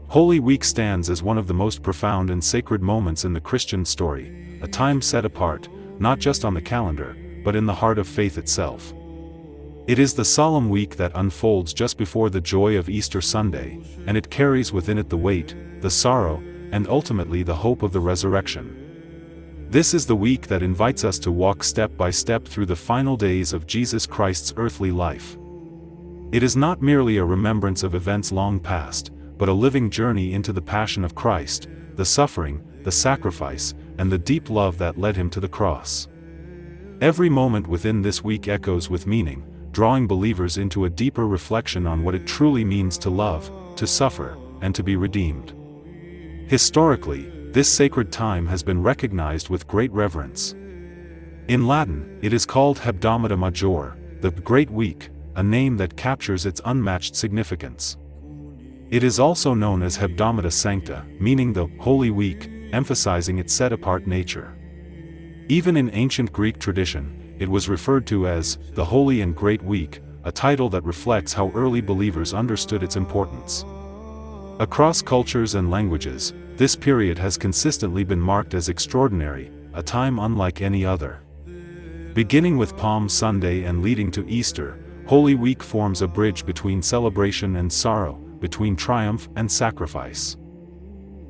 Holy Week stands as one of the most profound and sacred moments in the Christian story, a time set apart, not just on the calendar, but in the heart of faith itself. It is the solemn week that unfolds just before the joy of Easter Sunday, and it carries within it the weight, the sorrow, and ultimately the hope of the resurrection. This is the week that invites us to walk step by step through the final days of Jesus Christ's earthly life. It is not merely a remembrance of events long past, but a living journey into the passion of Christ, the suffering, the sacrifice, and the deep love that led him to the cross. Every moment within this week echoes with meaning, drawing believers into a deeper reflection on what it truly means to love, to suffer, and to be redeemed. Historically, this sacred time has been recognized with great reverence. In Latin, it is called Hebdomada Major, the Great Week, a name that captures its unmatched significance. It is also known as Hebdomada Sancta, meaning the Holy Week, emphasizing its set-apart nature. Even in ancient Greek tradition, it was referred to as the Holy and Great Week, a title that reflects how early believers understood its importance. Across cultures and languages, this period has consistently been marked as extraordinary, a time unlike any other. Beginning with Palm Sunday and leading to Easter, Holy Week forms a bridge between celebration and sorrow, between triumph and sacrifice.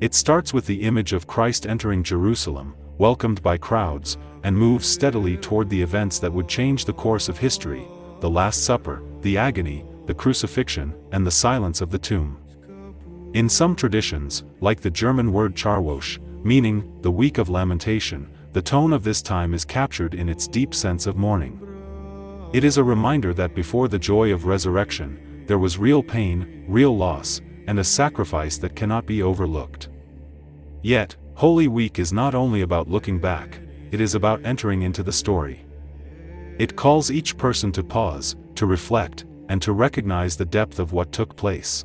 It starts with the image of Christ entering Jerusalem, welcomed by crowds, and moves steadily toward the events that would change the course of history: the Last Supper, the agony, the crucifixion, and the silence of the tomb. In some traditions, like the German word Charwosch, meaning the week of lamentation, the tone of this time is captured in its deep sense of mourning. It is a reminder that before the joy of resurrection, there was real pain, real loss, and a sacrifice that cannot be overlooked. Yet, Holy Week is not only about looking back, it is about entering into the story. It calls each person to pause, to reflect, and to recognize the depth of what took place.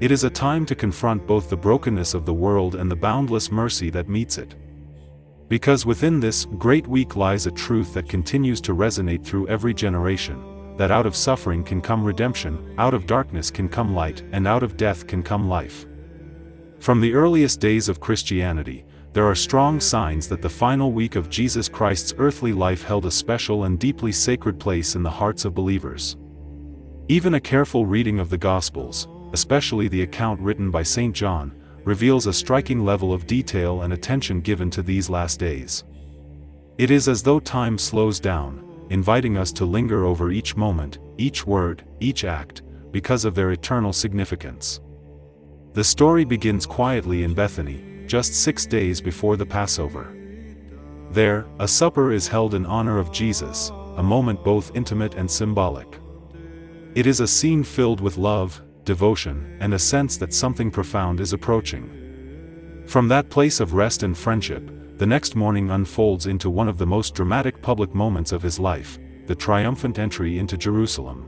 It is a time to confront both the brokenness of the world and the boundless mercy that meets it. Because within this great week lies a truth that continues to resonate through every generation: that out of suffering can come redemption, out of darkness can come light, and out of death can come life. From the earliest days of Christianity, there are strong signs that the final week of Jesus Christ's earthly life held a special and deeply sacred place in the hearts of believers. Even a careful reading of the Gospels, especially the account written by St. John, reveals a striking level of detail and attention given to these last days. It is as though time slows down, inviting us to linger over each moment, each word, each act, because of their eternal significance. The story begins quietly in Bethany, just 6 days before the Passover. There, a supper is held in honor of Jesus, a moment both intimate and symbolic. It is a scene filled with love, devotion, and a sense that something profound is approaching. From that place of rest and friendship, the next morning unfolds into one of the most dramatic public moments of his life: the triumphant entry into Jerusalem.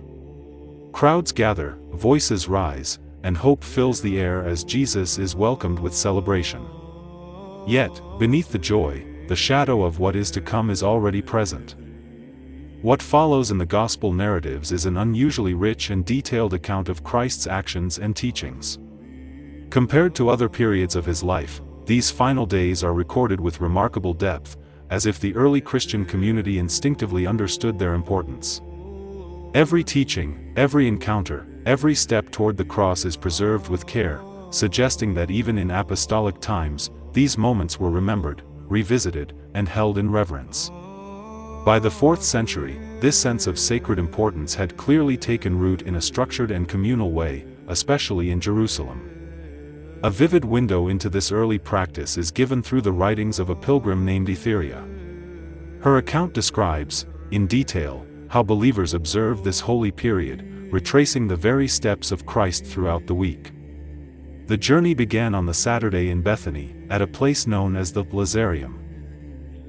Crowds gather, voices rise, and hope fills the air as Jesus is welcomed with celebration. Yet, beneath the joy, the shadow of what is to come is already present. What follows in the Gospel narratives is an unusually rich and detailed account of Christ's actions and teachings. Compared to other periods of his life, these final days are recorded with remarkable depth, as if the early Christian community instinctively understood their importance. Every teaching, every encounter, every step toward the cross is preserved with care, suggesting that even in apostolic times, these moments were remembered, revisited, and held in reverence. By the 4th century, this sense of sacred importance had clearly taken root in a structured and communal way, especially in Jerusalem. A vivid window into this early practice is given through the writings of a pilgrim named Etheria. Her account describes, in detail, how believers observed this holy period, retracing the very steps of Christ throughout the week. The journey began on the Saturday in Bethany, at a place known as the Lazarium.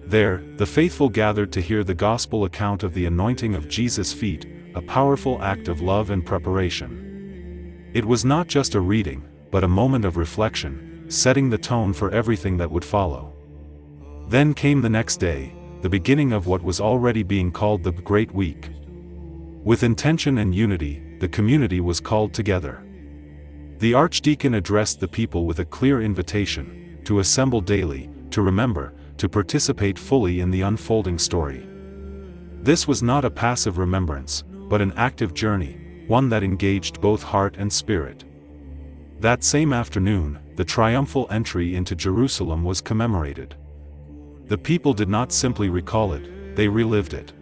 There, the faithful gathered to hear the gospel account of the anointing of Jesus' feet, a powerful act of love and preparation. It was not just a reading, but a moment of reflection, setting the tone for everything that would follow. Then came the next day, the beginning of what was already being called the Great Week. With intention and unity, the community was called together. The archdeacon addressed the people with a clear invitation to assemble daily, to remember, to participate fully in the unfolding story. This was not a passive remembrance, but an active journey, one that engaged both heart and spirit. That same afternoon, the triumphal entry into Jerusalem was commemorated. The people did not simply recall it, they relived it.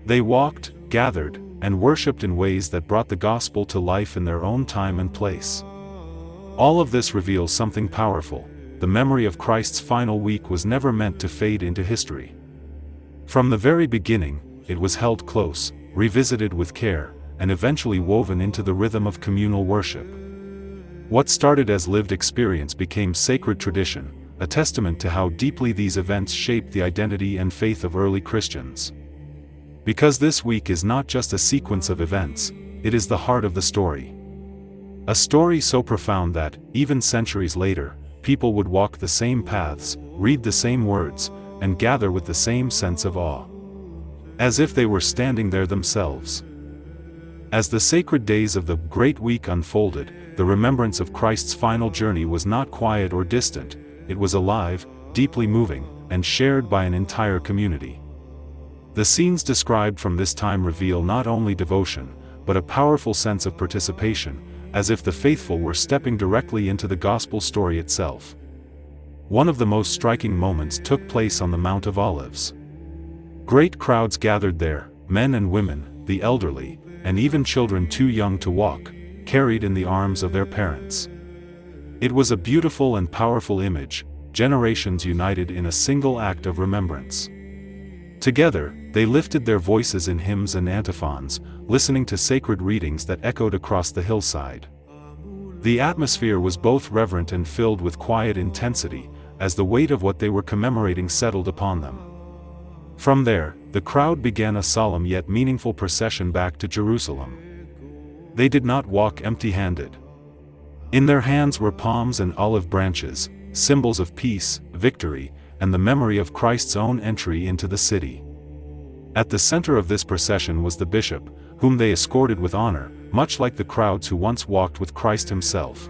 They walked, gathered, and worshipped in ways that brought the gospel to life in their own time and place. All of this reveals something powerful. The memory of Christ's final week was never meant to fade into history. From the very beginning, it was held close, revisited with care, and eventually woven into the rhythm of communal worship. What started as lived experience became sacred tradition, a testament to how deeply these events shaped the identity and faith of early Christians. Because this week is not just a sequence of events, it is the heart of the story. A story so profound that, even centuries later, people would walk the same paths, read the same words, and gather with the same sense of awe. As if they were standing there themselves. As the sacred days of the Great Week unfolded, the remembrance of Christ's final journey was not quiet or distant, it was alive, deeply moving, and shared by an entire community. The scenes described from this time reveal not only devotion, but a powerful sense of participation, as if the faithful were stepping directly into the gospel story itself. One of the most striking moments took place on the Mount of Olives. Great crowds gathered there, men and women, the elderly, and even children too young to walk, carried in the arms of their parents. It was a beautiful and powerful image, generations united in a single act of remembrance. Together, they lifted their voices in hymns and antiphons, listening to sacred readings that echoed across the hillside. The atmosphere was both reverent and filled with quiet intensity, as the weight of what they were commemorating settled upon them. From there, the crowd began a solemn yet meaningful procession back to Jerusalem. They did not walk empty-handed. In their hands were palms and olive branches, symbols of peace, victory, and the memory of Christ's own entry into the city. At the center of this procession was the bishop, whom they escorted with honor, much like the crowds who once walked with Christ himself.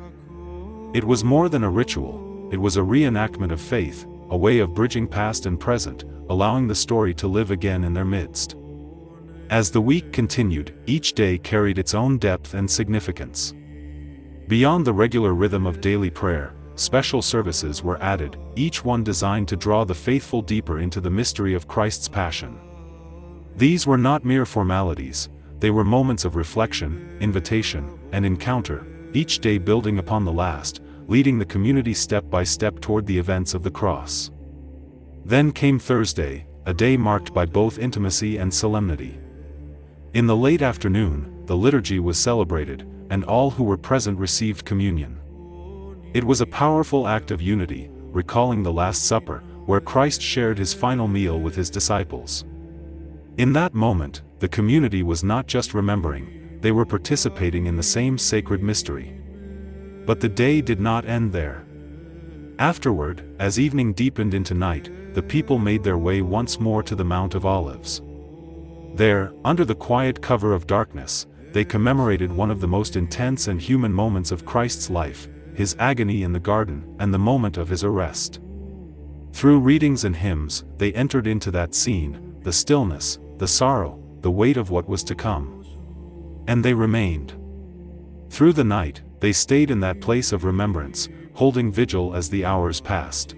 It was more than a ritual, it was a reenactment of faith, a way of bridging past and present, allowing the story to live again in their midst. As the week continued, each day carried its own depth and significance. Beyond the regular rhythm of daily prayer, special services were added, each one designed to draw the faithful deeper into the mystery of Christ's passion. These were not mere formalities, they were moments of reflection, invitation, and encounter, each day building upon the last, leading the community step by step toward the events of the cross. Then came Thursday, a day marked by both intimacy and solemnity. In the late afternoon, the liturgy was celebrated, and all who were present received communion. It was a powerful act of unity, recalling the Last Supper, where Christ shared his final meal with his disciples. In that moment, the community was not just remembering, they were participating in the same sacred mystery. But the day did not end there. Afterward, as evening deepened into night, the people made their way once more to the Mount of Olives. There, under the quiet cover of darkness, they commemorated one of the most intense and human moments of Christ's life, his agony in the garden, and the moment of his arrest. Through readings and hymns, they entered into that scene, the stillness, the sorrow, the weight of what was to come. And they remained. Through the night, they stayed in that place of remembrance, holding vigil as the hours passed.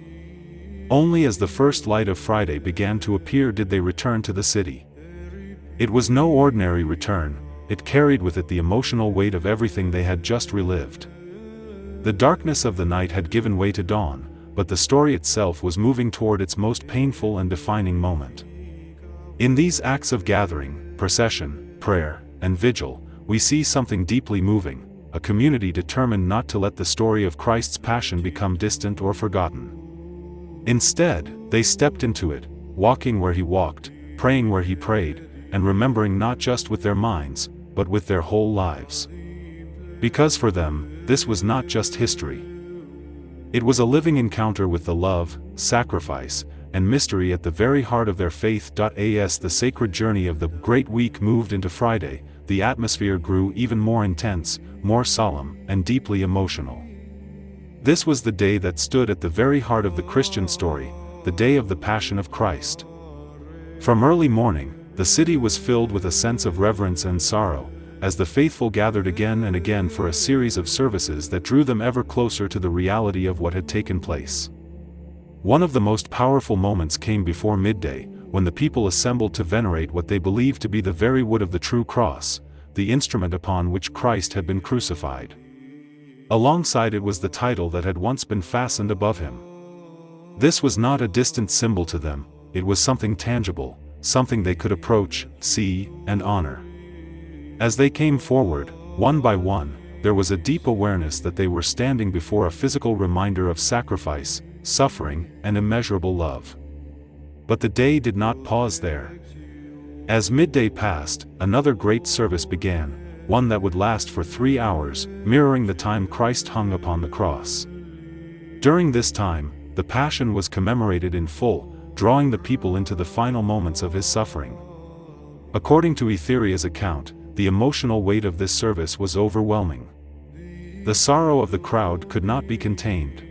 Only as the first light of Friday began to appear did they return to the city. It was no ordinary return, it carried with it the emotional weight of everything they had just relived. The darkness of the night had given way to dawn, but the story itself was moving toward its most painful and defining moment. In these acts of gathering, procession, prayer, and vigil, we see something deeply moving, a community determined not to let the story of Christ's passion become distant or forgotten. Instead, they stepped into it, walking where he walked, praying where he prayed, and remembering not just with their minds, but with their whole lives. Because for them, this was not just history. It was a living encounter with the love, sacrifice, and mystery at the very heart of their faith. As the sacred journey of the Great Week moved into Friday, the atmosphere grew even more intense, more solemn, and deeply emotional. This was the day that stood at the very heart of the Christian story, the day of the Passion of Christ. From early morning, the city was filled with a sense of reverence and sorrow, as the faithful gathered again and again for a series of services that drew them ever closer to the reality of what had taken place. One of the most powerful moments came before midday, when the people assembled to venerate what they believed to be the very wood of the true cross, the instrument upon which Christ had been crucified. Alongside it was the title that had once been fastened above him. This was not a distant symbol to them, it was something tangible, something they could approach, see, and honor. As they came forward, one by one, there was a deep awareness that they were standing before a physical reminder of sacrifice, suffering, and immeasurable love. But the day did not pause there. As midday passed, another great service began, one that would last for 3 hours, mirroring the time Christ hung upon the cross. During this time, the Passion was commemorated in full, drawing the people into the final moments of his suffering. According to Etheria's account, the emotional weight of this service was overwhelming. The sorrow of the crowd could not be contained.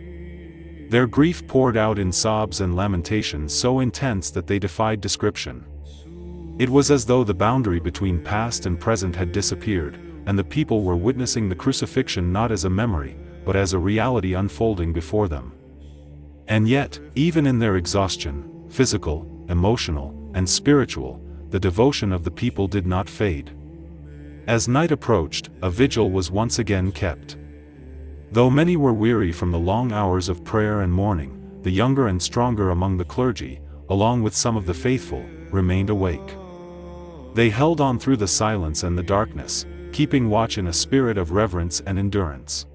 Their grief poured out in sobs and lamentations so intense that they defied description. It was as though the boundary between past and present had disappeared, and the people were witnessing the crucifixion not as a memory, but as a reality unfolding before them. And yet, even in their exhaustion, physical, emotional, and spiritual, the devotion of the people did not fade. As night approached, a vigil was once again kept. Though many were weary from the long hours of prayer and mourning, the younger and stronger among the clergy, along with some of the faithful, remained awake. They held on through the silence and the darkness, keeping watch in a spirit of reverence and endurance.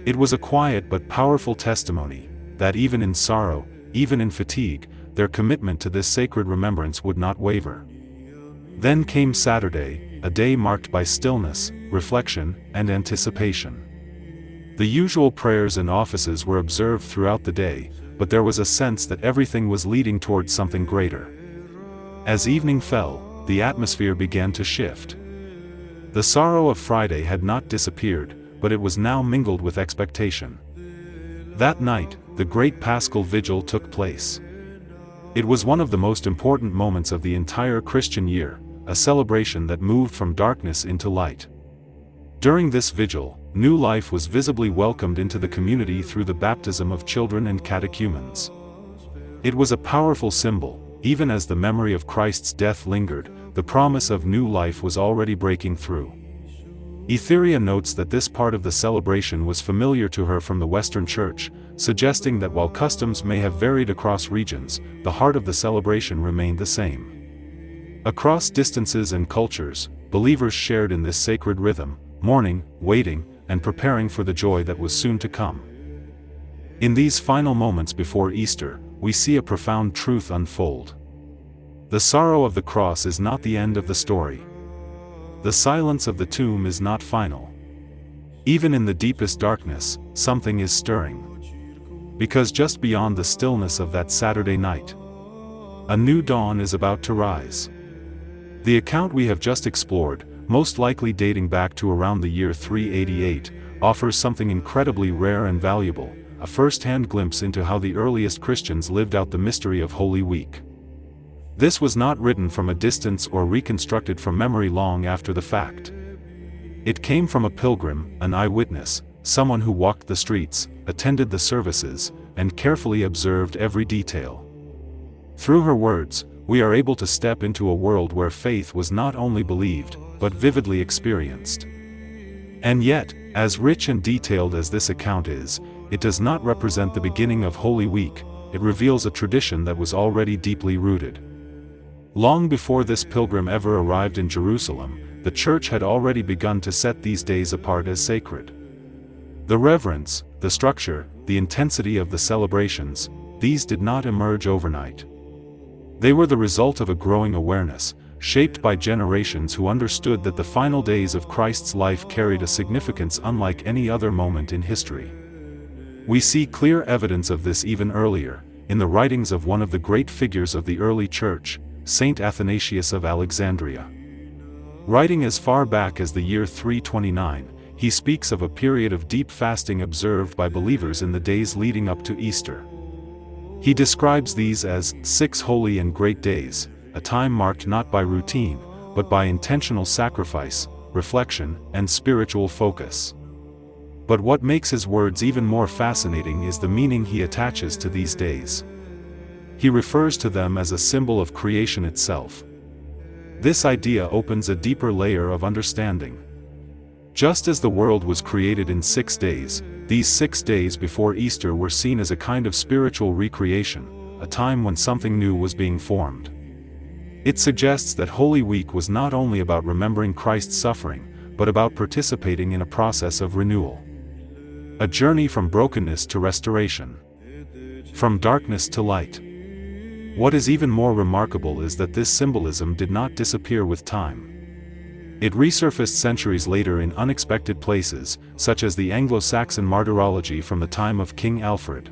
It was a quiet but powerful testimony, that even in sorrow, even in fatigue, their commitment to this sacred remembrance would not waver. Then came Saturday, a day marked by stillness, reflection, and anticipation. The usual prayers and offices were observed throughout the day, but there was a sense that everything was leading towards something greater. As evening fell, the atmosphere began to shift. The sorrow of Friday had not disappeared, but it was now mingled with expectation. That night, the great Paschal Vigil took place. It was one of the most important moments of the entire Christian year, a celebration that moved from darkness into light. During this vigil, new life was visibly welcomed into the community through the baptism of children and catechumens. It was a powerful symbol, even as the memory of Christ's death lingered, the promise of new life was already breaking through. Etheria notes that this part of the celebration was familiar to her from the Western Church, suggesting that while customs may have varied across regions, the heart of the celebration remained the same. Across distances and cultures, believers shared in this sacred rhythm, mourning, waiting, and preparing for the joy that was soon to come. In these final moments before Easter, we see a profound truth unfold. The sorrow of the cross is not the end of the story. The silence of the tomb is not final. Even in the deepest darkness, something is stirring. Because just beyond the stillness of that Saturday night, a new dawn is about to rise. The account we have just explored, most likely dating back to around the year 388, offers something incredibly rare and valuable, a first-hand glimpse into how the earliest Christians lived out the mystery of Holy Week. This was not written from a distance or reconstructed from memory long after the fact. It came from a pilgrim, an eyewitness, someone who walked the streets, attended the services, and carefully observed every detail. Through her words, we are able to step into a world where faith was not only believed, but vividly experienced. And yet, as rich and detailed as this account is, it does not represent the beginning of Holy Week, it reveals a tradition that was already deeply rooted. Long before this pilgrim ever arrived in Jerusalem, the Church had already begun to set these days apart as sacred. The reverence, the structure, the intensity of the celebrations, these did not emerge overnight. They were the result of a growing awareness, shaped by generations who understood that the final days of Christ's life carried a significance unlike any other moment in history. We see clear evidence of this even earlier, in the writings of one of the great figures of the early Church, Saint Athanasius of Alexandria. Writing as far back as the year 329, he speaks of a period of deep fasting observed by believers in the days leading up to Easter. He describes these as 6 holy and great days, a time marked not by routine, but by intentional sacrifice, reflection, and spiritual focus. But what makes his words even more fascinating is the meaning he attaches to these days. He refers to them as a symbol of creation itself. This idea opens a deeper layer of understanding. Just as the world was created in 6 days, these 6 days before Easter were seen as a kind of spiritual recreation, a time when something new was being formed. It suggests that Holy Week was not only about remembering Christ's suffering, but about participating in a process of renewal. A journey from brokenness to restoration. From darkness to light. What is even more remarkable is that this symbolism did not disappear with time. It resurfaced centuries later in unexpected places, such as the Anglo-Saxon martyrology from the time of King Alfred.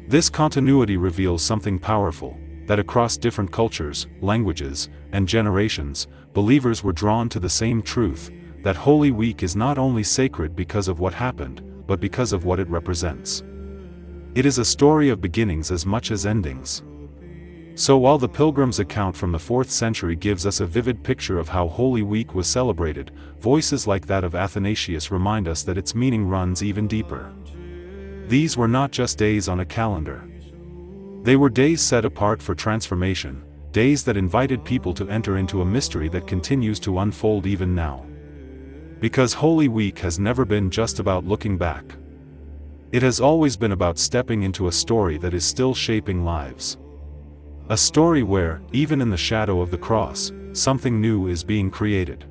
This continuity reveals something powerful, that across different cultures, languages, and generations, believers were drawn to the same truth, that Holy Week is not only sacred because of what happened, but because of what it represents. It is a story of beginnings as much as endings. So while the Pilgrim's account from the 4th century gives us a vivid picture of how Holy Week was celebrated, voices like that of Athanasius remind us that its meaning runs even deeper. These were not just days on a calendar. They were days set apart for transformation, days that invited people to enter into a mystery that continues to unfold even now. Because Holy Week has never been just about looking back. It has always been about stepping into a story that is still shaping lives. A story where, even in the shadow of the cross, something new is being created.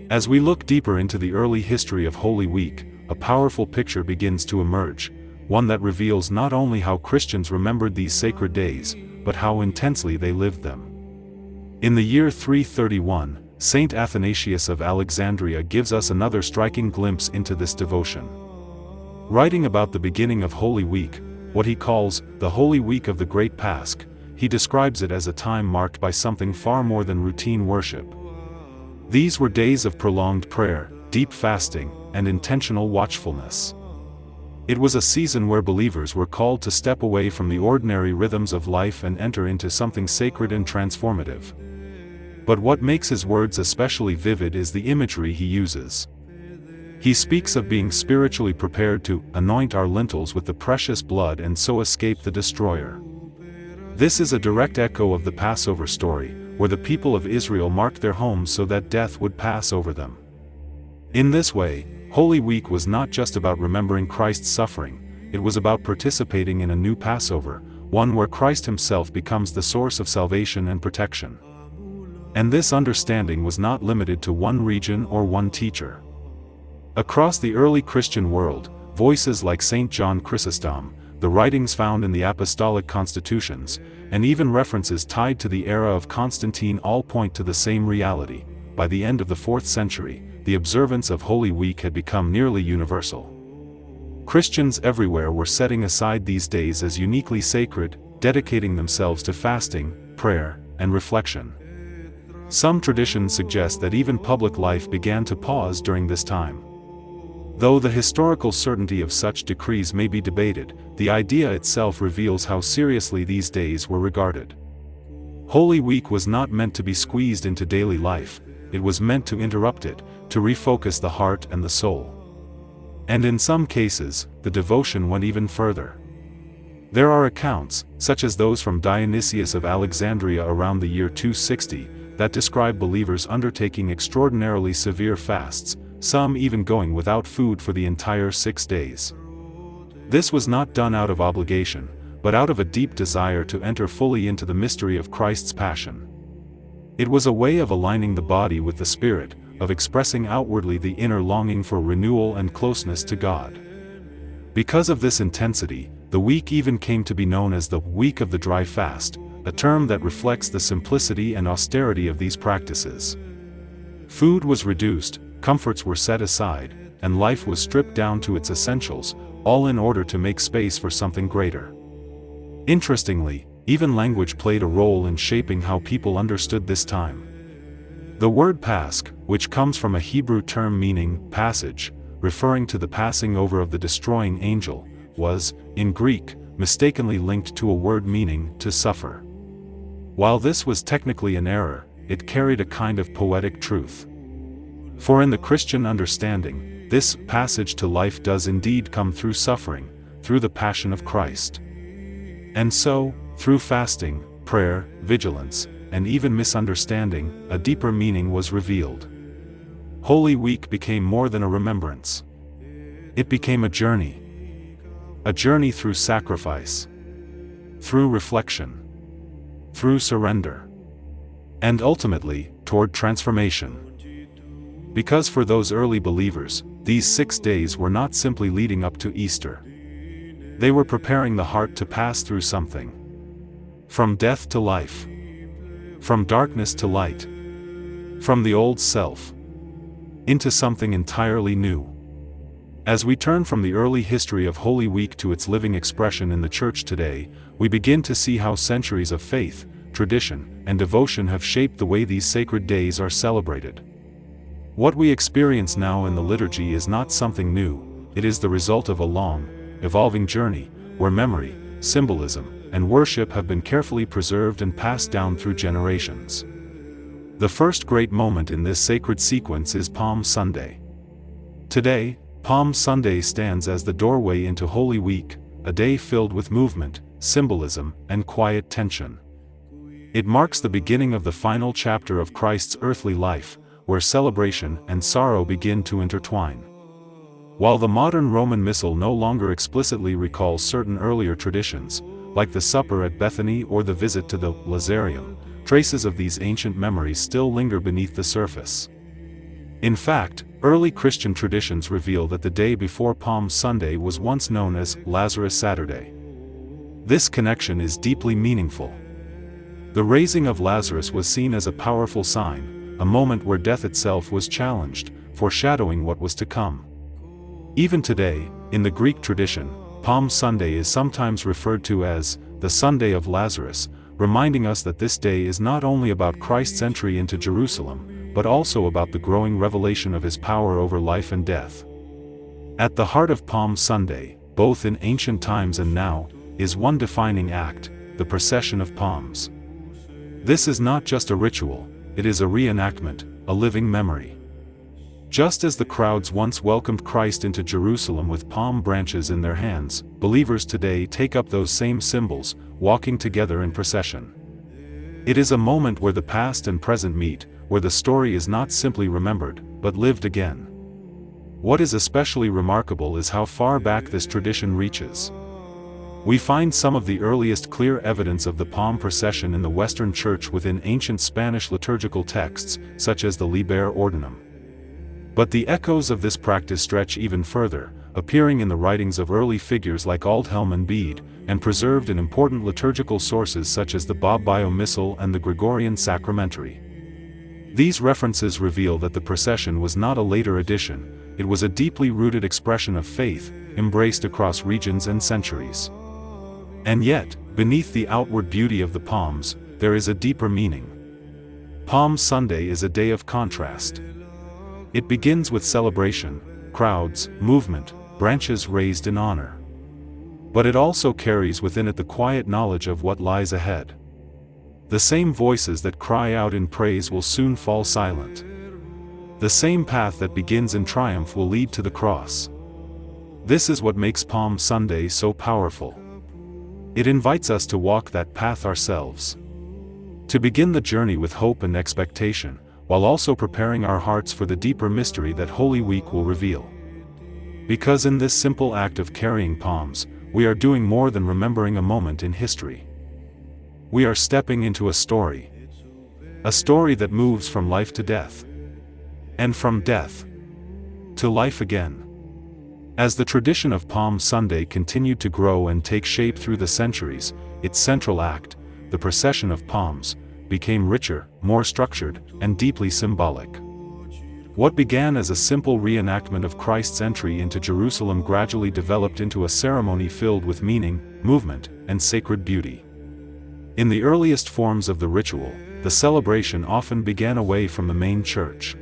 As we look deeper into the early history of Holy Week, a powerful picture begins to emerge, one that reveals not only how Christians remembered these sacred days, but how intensely they lived them. In the year 331, Saint Athanasius of Alexandria gives us another striking glimpse into this devotion. Writing about the beginning of Holy Week, what he calls the Holy Week of the Great Pasch, he describes it as a time marked by something far more than routine worship. These were days of prolonged prayer, deep fasting, and intentional watchfulness. It was a season where believers were called to step away from the ordinary rhythms of life and enter into something sacred and transformative. But what makes his words especially vivid is the imagery he uses. He speaks of being spiritually prepared to anoint our lintels with the precious blood and so escape the destroyer. This is a direct echo of the Passover story, where the people of Israel marked their homes so that death would pass over them. In this way, Holy Week was not just about remembering Christ's suffering, it was about participating in a new Passover, one where Christ himself becomes the source of salvation and protection. And this understanding was not limited to one region or one teacher. Across the early Christian world, voices like St. John Chrysostom, the writings found in the apostolic constitutions, and even references tied to the era of Constantine all point to the same reality. By the end of the 4th century, the observance of Holy Week had become nearly universal. Christians everywhere were setting aside these days as uniquely sacred, dedicating themselves to fasting, prayer, and reflection. Some traditions suggest that even public life began to pause during this time. Though the historical certainty of such decrees may be debated, the idea itself reveals how seriously these days were regarded. Holy Week was not meant to be squeezed into daily life, it was meant to interrupt it, to refocus the heart and the soul. And in some cases, the devotion went even further. There are accounts, such as those from Dionysius of Alexandria around the year 260, that describe believers undertaking extraordinarily severe fasts, some even going without food for the entire 6 days. This was not done out of obligation, but out of a deep desire to enter fully into the mystery of Christ's passion. It was a way of aligning the body with the spirit, of expressing outwardly the inner longing for renewal and closeness to God. Because of this intensity, the week even came to be known as the Week of the Dry Fast, a term that reflects the simplicity and austerity of these practices. Food was reduced, comforts were set aside, and life was stripped down to its essentials, all in order to make space for something greater. Interestingly, even language played a role in shaping how people understood this time. The word Pasch, which comes from a Hebrew term meaning passage, referring to the passing over of the destroying angel, was, in Greek, mistakenly linked to a word meaning to suffer. While this was technically an error, it carried a kind of poetic truth. For in the Christian understanding, this passage to life does indeed come through suffering, through the passion of Christ. And so, through fasting, prayer, vigilance, and even misunderstanding, a deeper meaning was revealed. Holy Week became more than a remembrance. It became a journey. A journey through sacrifice, through reflection, through surrender, and ultimately, toward transformation. Because for those early believers, these 6 days were not simply leading up to Easter. They were preparing the heart to pass through something. From death to life. From darkness to light. From the old self into something entirely new. As we turn from the early history of Holy Week to its living expression in the Church today, we begin to see how centuries of faith, tradition, and devotion have shaped the way these sacred days are celebrated. What we experience now in the liturgy is not something new, it is the result of a long, evolving journey, where memory, symbolism, and worship have been carefully preserved and passed down through generations. The first great moment in this sacred sequence is Palm Sunday. Today, Palm Sunday stands as the doorway into Holy Week, a day filled with movement, symbolism, and quiet tension. It marks the beginning of the final chapter of Christ's earthly life, where celebration and sorrow begin to intertwine. While the modern Roman Missal no longer explicitly recalls certain earlier traditions, like the supper at Bethany or the visit to the Lazarium, traces of these ancient memories still linger beneath the surface. In fact, early Christian traditions reveal that the day before Palm Sunday was once known as Lazarus Saturday. This connection is deeply meaningful. The raising of Lazarus was seen as a powerful sign, a moment where death itself was challenged, foreshadowing what was to come. Even today, in the Greek tradition, Palm Sunday is sometimes referred to as the Sunday of Lazarus, reminding us that this day is not only about Christ's entry into Jerusalem, but also about the growing revelation of his power over life and death. At the heart of Palm Sunday, both in ancient times and now, is one defining act, the procession of palms. This is not just a ritual, it is a reenactment, a living memory. Just as the crowds once welcomed Christ into Jerusalem with palm branches in their hands, believers today take up those same symbols, walking together in procession. It is a moment where the past and present meet, where the story is not simply remembered, but lived again. What is especially remarkable is how far back this tradition reaches. We find some of the earliest clear evidence of the palm procession in the Western Church within ancient Spanish liturgical texts, such as the Liber Ordinum. But the echoes of this practice stretch even further, appearing in the writings of early figures like Aldhelm and Bede, and preserved in important liturgical sources such as the Bobbio Missal and the Gregorian Sacramentary. These references reveal that the procession was not a later addition, it was a deeply rooted expression of faith, embraced across regions and centuries. And yet, beneath the outward beauty of the palms, there is a deeper meaning. Palm Sunday is a day of contrast. It begins with celebration, crowds, movement, branches raised in honor. But it also carries within it the quiet knowledge of what lies ahead. The same voices that cry out in praise will soon fall silent. The same path that begins in triumph will lead to the cross. This is what makes Palm Sunday so powerful. It invites us to walk that path ourselves. To begin the journey with hope and expectation, while also preparing our hearts for the deeper mystery that Holy Week will reveal. Because in this simple act of carrying palms, we are doing more than remembering a moment in history. We are stepping into a story that moves from life to death, and from death to life again. As the tradition of Palm Sunday continued to grow and take shape through the centuries, its central act, the procession of palms, became richer, more structured, and deeply symbolic. What began as a simple reenactment of Christ's entry into Jerusalem gradually developed into a ceremony filled with meaning, movement, and sacred beauty. In the earliest forms of the ritual, the celebration often began away from the main church.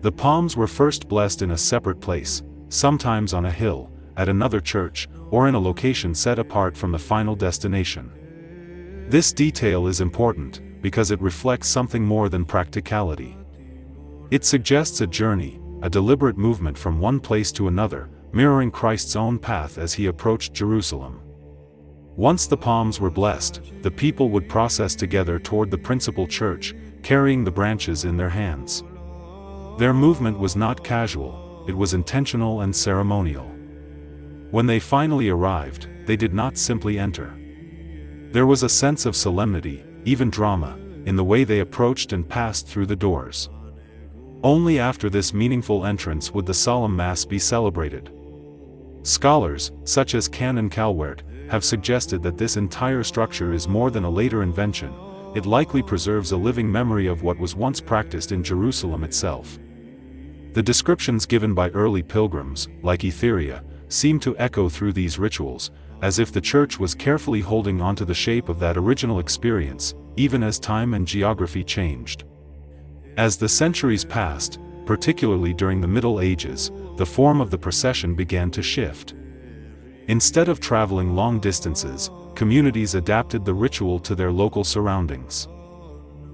The palms were first blessed in a separate place, sometimes on a hill, at another church, or in a location set apart from the final destination. This detail is important, because it reflects something more than practicality. It suggests a journey, a deliberate movement from one place to another, mirroring Christ's own path as he approached Jerusalem. Once the palms were blessed, the people would process together toward the principal church, carrying the branches in their hands. Their movement was not casual, it was intentional and ceremonial. When they finally arrived, they did not simply enter. There was a sense of solemnity, even drama, in the way they approached and passed through the doors. Only after this meaningful entrance would the solemn Mass be celebrated. Scholars, such as Canon Calwert, have suggested that this entire structure is more than a later invention. It likely preserves a living memory of what was once practiced in Jerusalem itself. The descriptions given by early pilgrims, like Etheria, seem to echo through these rituals, as if the church was carefully holding onto the shape of that original experience, even as time and geography changed. As the centuries passed, particularly during the Middle Ages, the form of the procession began to shift. Instead of traveling long distances, communities adapted the ritual to their local surroundings.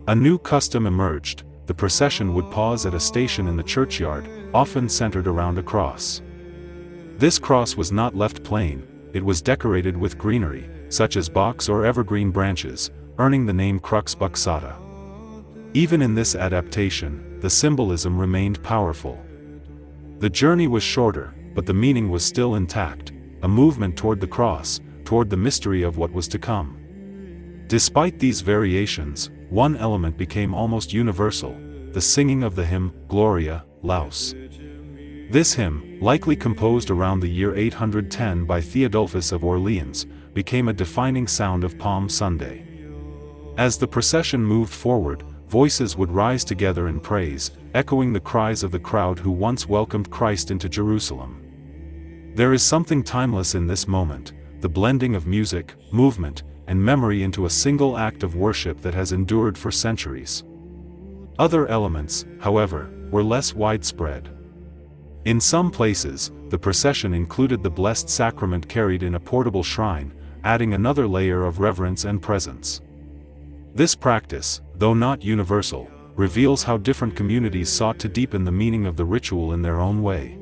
A new custom emerged: the procession would pause at a station in the churchyard, often centered around a cross. This cross was not left plain, it was decorated with greenery, such as box or evergreen branches, earning the name Crux Buxata. Even in this adaptation, the symbolism remained powerful. The journey was shorter, but the meaning was still intact, a movement toward the cross, toward the mystery of what was to come. Despite these variations, one element became almost universal: the singing of the hymn, Gloria, Laus. This hymn, likely composed around the year 810 by Theodulphus of Orleans, became a defining sound of Palm Sunday. As the procession moved forward, voices would rise together in praise, echoing the cries of the crowd who once welcomed Christ into Jerusalem. There is something timeless in this moment, the blending of music, movement, and memory into a single act of worship that has endured for centuries. Other elements, however, were less widespread. In some places, the procession included the Blessed Sacrament carried in a portable shrine, adding another layer of reverence and presence. This practice, though not universal, reveals how different communities sought to deepen the meaning of the ritual in their own way.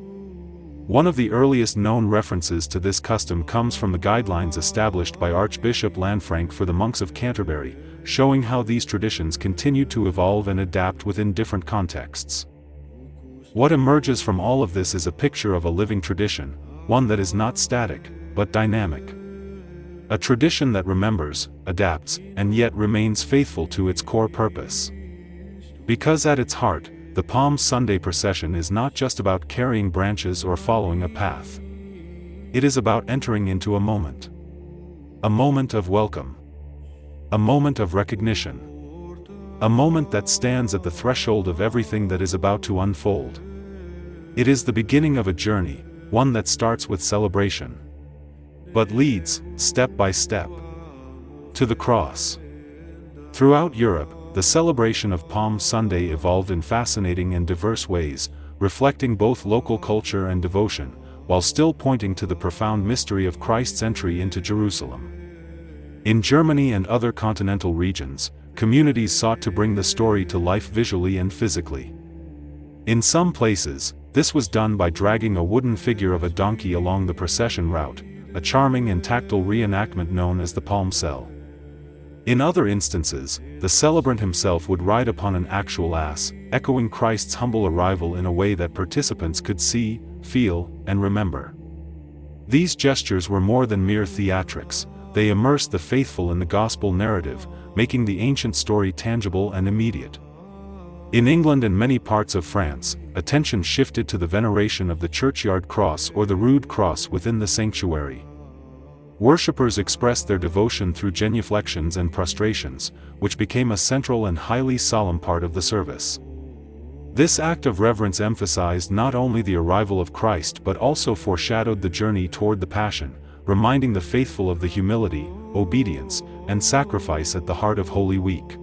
One of the earliest known references to this custom comes from the guidelines established by Archbishop Lanfranc for the monks of Canterbury, showing how these traditions continue to evolve and adapt within different contexts. What emerges from all of this is a picture of a living tradition, one that is not static, but dynamic. A tradition that remembers, adapts, and yet remains faithful to its core purpose. Because at its heart, the Palm Sunday procession is not just about carrying branches or following a path. It is about entering into a moment. A moment of welcome. A moment of recognition. A moment that stands at the threshold of everything that is about to unfold. It is the beginning of a journey, one that starts with celebration, but leads, step by step, to the cross. Throughout Europe, the celebration of Palm Sunday evolved in fascinating and diverse ways, reflecting both local culture and devotion, while still pointing to the profound mystery of Christ's entry into Jerusalem. In Germany and other continental regions, communities sought to bring the story to life visually and physically. In some places, this was done by dragging a wooden figure of a donkey along the procession route, a charming and tactile reenactment known as the palmcel. In other instances, the celebrant himself would ride upon an actual ass, echoing Christ's humble arrival in a way that participants could see, feel, and remember. These gestures were more than mere theatrics, they immersed the faithful in the gospel narrative, making the ancient story tangible and immediate. In England and many parts of France, attention shifted to the veneration of the churchyard cross or the rood cross within the sanctuary. Worshippers expressed their devotion through genuflections and prostrations, which became a central and highly solemn part of the service. This act of reverence emphasized not only the arrival of Christ but also foreshadowed the journey toward the Passion, reminding the faithful of the humility, obedience, and sacrifice at the heart of Holy Week.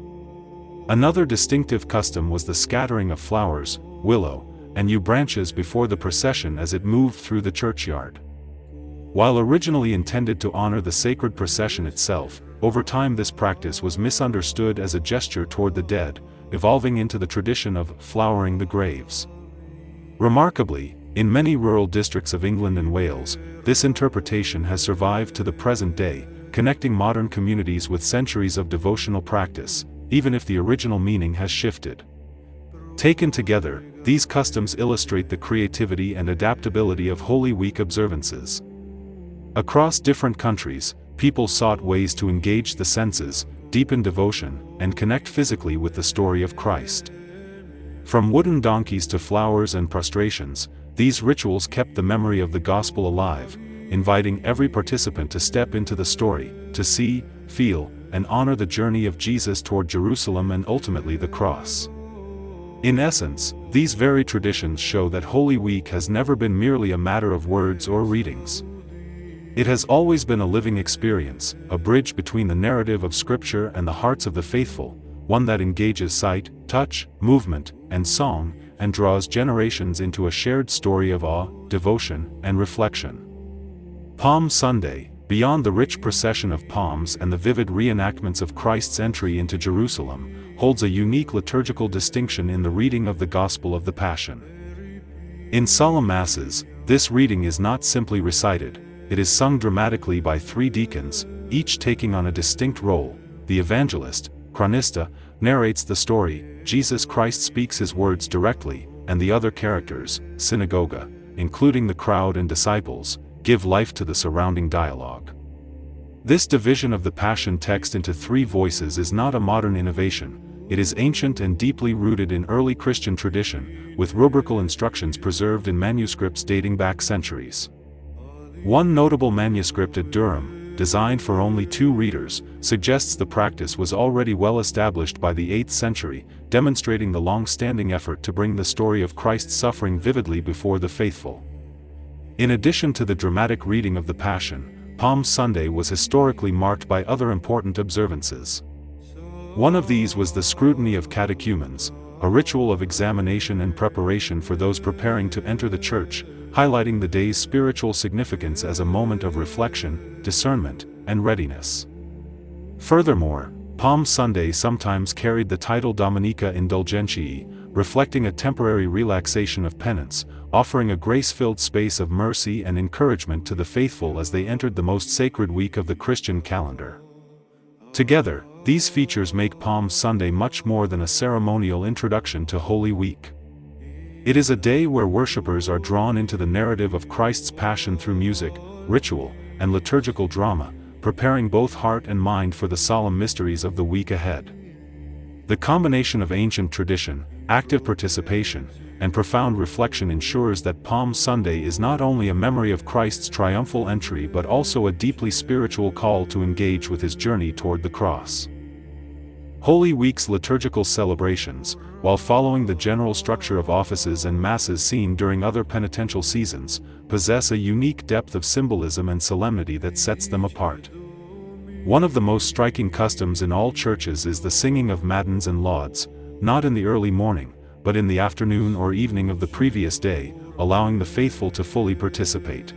Another distinctive custom was the scattering of flowers, willow, and yew branches before the procession as it moved through the churchyard. While originally intended to honor the sacred procession itself, over time this practice was misunderstood as a gesture toward the dead, evolving into the tradition of flowering the graves. Remarkably, in many rural districts of England and Wales, this interpretation has survived to the present day, connecting modern communities with centuries of devotional practice, even if the original meaning has shifted. Taken together, these customs illustrate the creativity and adaptability of Holy Week observances. Across different countries, people sought ways to engage the senses, deepen devotion, and connect physically with the story of Christ. From wooden donkeys to flowers and prostrations, these rituals kept the memory of the gospel alive, inviting every participant to step into the story, to see, feel, and honor the journey of Jesus toward Jerusalem and ultimately the cross. In essence, these very traditions show that Holy Week has never been merely a matter of words or readings. It has always been a living experience, a bridge between the narrative of Scripture and the hearts of the faithful, one that engages sight, touch, movement, and song, and draws generations into a shared story of awe, devotion, and reflection. Palm Sunday, beyond the rich procession of palms and the vivid reenactments of Christ's entry into Jerusalem, holds a unique liturgical distinction in the reading of the Gospel of the Passion. In solemn masses, this reading is not simply recited, it is sung dramatically by three deacons, each taking on a distinct role. The evangelist, chronista, narrates the story, Jesus Christ speaks his words directly, and the other characters, synagoga, including the crowd and disciples, give life to the surrounding dialogue. This division of the Passion text into three voices is not a modern innovation, it is ancient and deeply rooted in early Christian tradition, with rubrical instructions preserved in manuscripts dating back centuries. One notable manuscript at Durham, designed for only 2 readers, suggests the practice was already well established by the 8th century, demonstrating the long-standing effort to bring the story of Christ's suffering vividly before the faithful. In addition to the dramatic reading of the Passion, Palm Sunday was historically marked by other important observances. One of these was the scrutiny of catechumens, a ritual of examination and preparation for those preparing to enter the church, highlighting the day's spiritual significance as a moment of reflection, discernment, and readiness. Furthermore, Palm Sunday sometimes carried the title Dominica Indulgentiae, reflecting a temporary relaxation of penance, offering a grace-filled space of mercy and encouragement to the faithful as they entered the most sacred week of the Christian calendar. Together, these features make Palm Sunday much more than a ceremonial introduction to Holy Week. It is a day where worshippers are drawn into the narrative of Christ's Passion through music, ritual, and liturgical drama, preparing both heart and mind for the solemn mysteries of the week ahead. The combination of ancient tradition, active participation, and profound reflection ensures that Palm Sunday is not only a memory of Christ's triumphal entry but also a deeply spiritual call to engage with his journey toward the cross. Holy Week's liturgical celebrations, while following the general structure of offices and masses seen during other penitential seasons, possess a unique depth of symbolism and solemnity that sets them apart. One of the most striking customs in all churches is the singing of matins and lauds, not in the early morning, but in the afternoon or evening of the previous day, allowing the faithful to fully participate.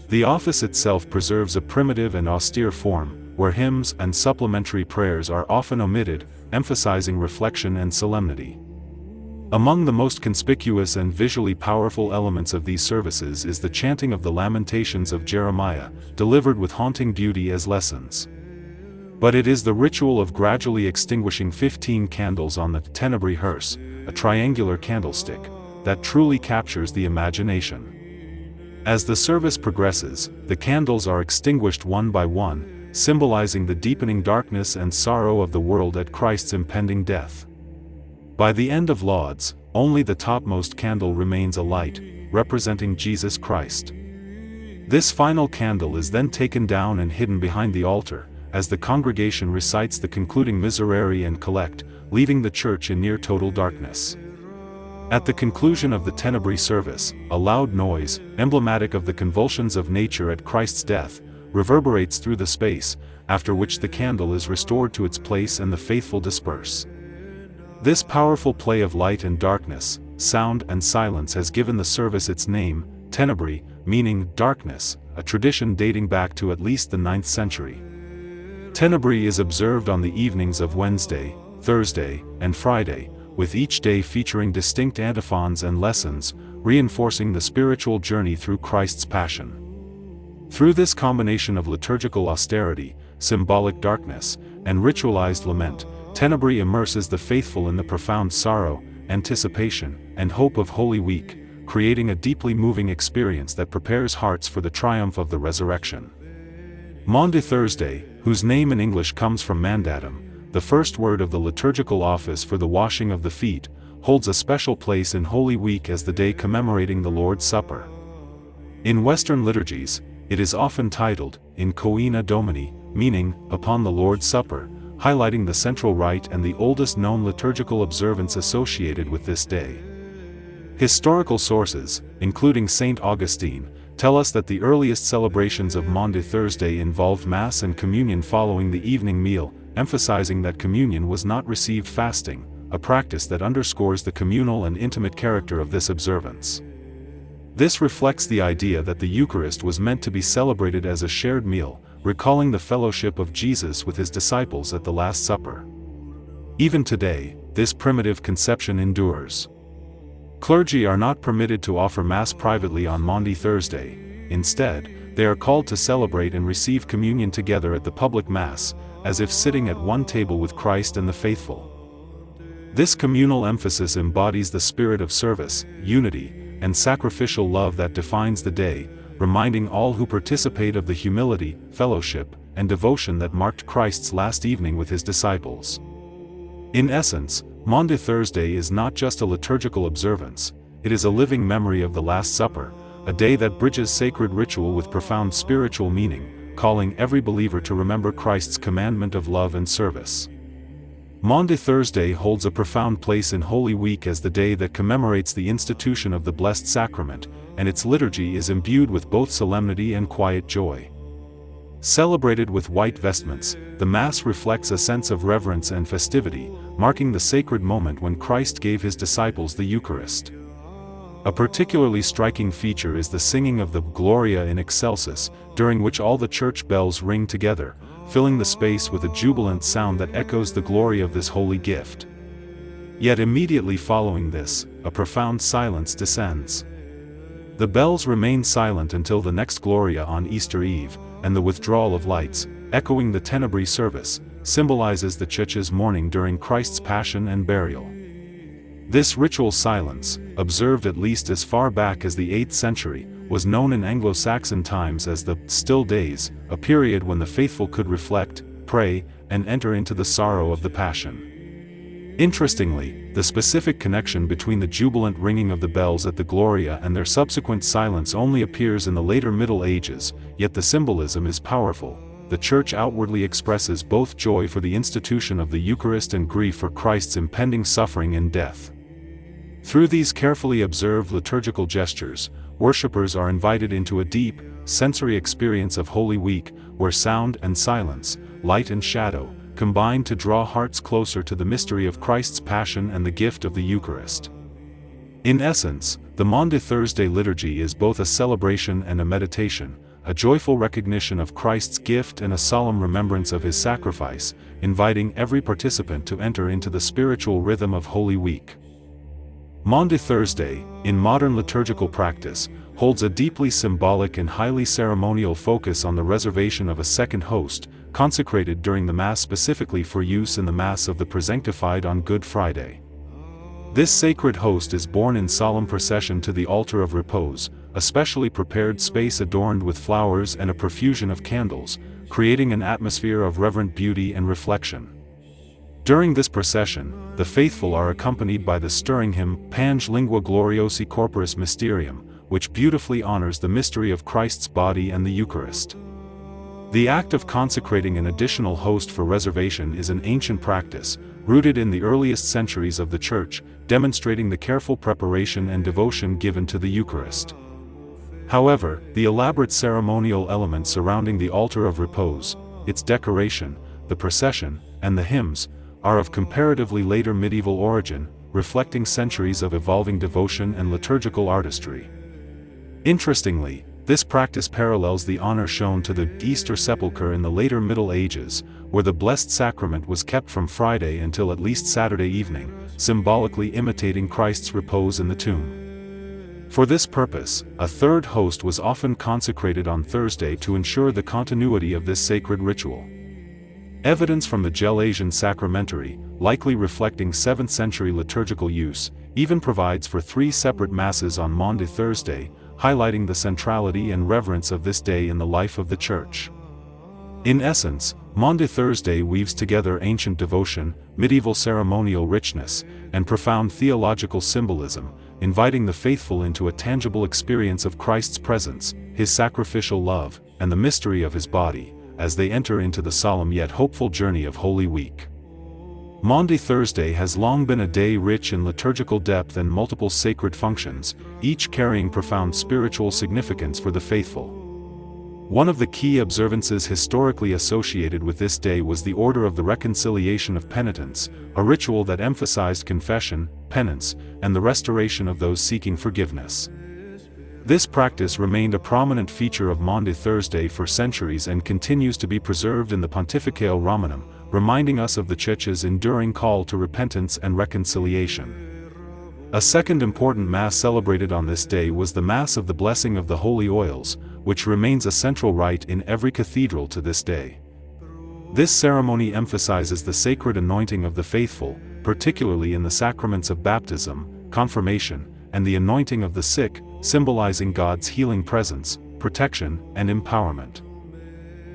The office itself preserves a primitive and austere form, where hymns and supplementary prayers are often omitted, emphasizing reflection and solemnity. Among the most conspicuous and visually powerful elements of these services is the chanting of the Lamentations of Jeremiah, delivered with haunting beauty as lessons. But it is the ritual of gradually extinguishing 15 candles on the tenebrae hearse, a triangular candlestick, that truly captures the imagination. As the service progresses, the candles are extinguished one by one, symbolizing the deepening darkness and sorrow of the world at Christ's impending death. By the end of lauds, only the topmost candle remains alight, representing Jesus Christ. This final candle is then taken down and hidden behind the altar, as the congregation recites the concluding Miserere and Collect, leaving the church in near total darkness. At the conclusion of the Tenebrae service, a loud noise, emblematic of the convulsions of nature at Christ's death, reverberates through the space, after which the candle is restored to its place and the faithful disperse. This powerful play of light and darkness, sound and silence has given the service its name, Tenebrae, meaning darkness, a tradition dating back to at least the 9th century. Tenebrae is observed on the evenings of Wednesday, Thursday, and Friday, with each day featuring distinct antiphons and lessons, reinforcing the spiritual journey through Christ's Passion. Through this combination of liturgical austerity, symbolic darkness, and ritualized lament, Tenebrae immerses the faithful in the profound sorrow, anticipation, and hope of Holy Week, creating a deeply moving experience that prepares hearts for the triumph of the resurrection. Maundy Thursday, whose name in English comes from mandatum, the first word of the liturgical office for the washing of the feet, holds a special place in Holy Week as the day commemorating the Lord's Supper. In Western liturgies, it is often titled, In Coena Domini, meaning, upon the Lord's Supper, highlighting the central rite and the oldest known liturgical observance associated with this day. Historical sources, including St. Augustine, tell us that the earliest celebrations of Maundy Thursday involved Mass and Communion following the evening meal, emphasizing that communion was not received fasting, a practice that underscores the communal and intimate character of this observance. This reflects the idea that the Eucharist was meant to be celebrated as a shared meal, recalling the fellowship of Jesus with his disciples at the Last Supper. Even today, this primitive conception endures. Clergy are not permitted to offer Mass privately on Maundy Thursday. Instead, they are called to celebrate and receive communion together at the public Mass, as if sitting at one table with Christ and the faithful. This communal emphasis embodies the spirit of service, unity, and sacrificial love that defines the day, reminding all who participate of the humility, fellowship, and devotion that marked Christ's last evening with his disciples. In essence, Maundy Thursday is not just a liturgical observance, it is a living memory of the Last Supper, a day that bridges sacred ritual with profound spiritual meaning, calling every believer to remember Christ's commandment of love and service. Maundy Thursday holds a profound place in Holy Week as the day that commemorates the institution of the Blessed Sacrament, and its liturgy is imbued with both solemnity and quiet joy. Celebrated with white vestments, the Mass reflects a sense of reverence and festivity, marking the sacred moment when Christ gave his disciples the Eucharist. A particularly striking feature is the singing of the Gloria in Excelsis, during which all the church bells ring together, filling the space with a jubilant sound that echoes the glory of this holy gift. Yet immediately following this, a profound silence descends. The bells remain silent until the next Gloria on Easter Eve, and the withdrawal of lights, echoing the Tenebrae service, symbolizes the Church's mourning during Christ's Passion and burial. This ritual silence, observed at least as far back as the 8th century, was known in Anglo-Saxon times as the still days, a period when the faithful could reflect, pray, and enter into the sorrow of the Passion. Interestingly, the specific connection between the jubilant ringing of the bells at the Gloria and their subsequent silence only appears in the later Middle Ages, yet the symbolism is powerful. The Church outwardly expresses both joy for the institution of the Eucharist and grief for Christ's impending suffering and death. Through these carefully observed liturgical gestures, worshippers are invited into a deep, sensory experience of Holy Week, where sound and silence, light and shadow, combine to draw hearts closer to the mystery of Christ's Passion and the gift of the Eucharist. In essence, the Maundy Thursday liturgy is both a celebration and a meditation, a joyful recognition of Christ's gift and a solemn remembrance of his sacrifice, inviting every participant to enter into the spiritual rhythm of Holy Week. Maundy Thursday, in modern liturgical practice, holds a deeply symbolic and highly ceremonial focus on the reservation of a second host, consecrated during the Mass specifically for use in the Mass of the Presanctified on Good Friday. This sacred host is borne in solemn procession to the altar of repose, a specially prepared space adorned with flowers and a profusion of candles, creating an atmosphere of reverent beauty and reflection. During this procession, the faithful are accompanied by the stirring hymn Pange Lingua Gloriosi Corporis Mysterium, which beautifully honors the mystery of Christ's body and the Eucharist. The act of consecrating an additional host for reservation is an ancient practice, rooted in the earliest centuries of the Church, demonstrating the careful preparation and devotion given to the Eucharist. However, the elaborate ceremonial elements surrounding the altar of repose, its decoration, the procession, and the hymns, are of comparatively later medieval origin, reflecting centuries of evolving devotion and liturgical artistry. Interestingly, this practice parallels the honor shown to the Easter sepulchre in the later Middle Ages, where the Blessed Sacrament was kept from Friday until at least Saturday evening, symbolically imitating Christ's repose in the tomb. For this purpose, a third host was often consecrated on Thursday to ensure the continuity of this sacred ritual. Evidence from the Gelasian sacramentary, likely reflecting 7th century liturgical use, even provides for 3 separate masses on Maundy Thursday, highlighting the centrality and reverence of this day in the life of the Church. In essence, Maundy Thursday weaves together ancient devotion, medieval ceremonial richness, and profound theological symbolism, inviting the faithful into a tangible experience of Christ's presence, his sacrificial love, and the mystery of his body, as they enter into the solemn yet hopeful journey of Holy Week. Maundy Thursday has long been a day rich in liturgical depth and multiple sacred functions, each carrying profound spiritual significance for the faithful. One of the key observances historically associated with this day was the Order of the Reconciliation of Penitents, a ritual that emphasized confession, penance, and the restoration of those seeking forgiveness. This practice remained a prominent feature of Maundy Thursday for centuries and continues to be preserved in the Pontificale Romanum, reminding us of the Church's enduring call to repentance and reconciliation. A second important Mass celebrated on this day was the Mass of the Blessing of the Holy Oils, which remains a central rite in every cathedral to this day. This ceremony emphasizes the sacred anointing of the faithful, particularly in the sacraments of baptism, confirmation, and the anointing of the sick, symbolizing God's healing presence, protection, and empowerment.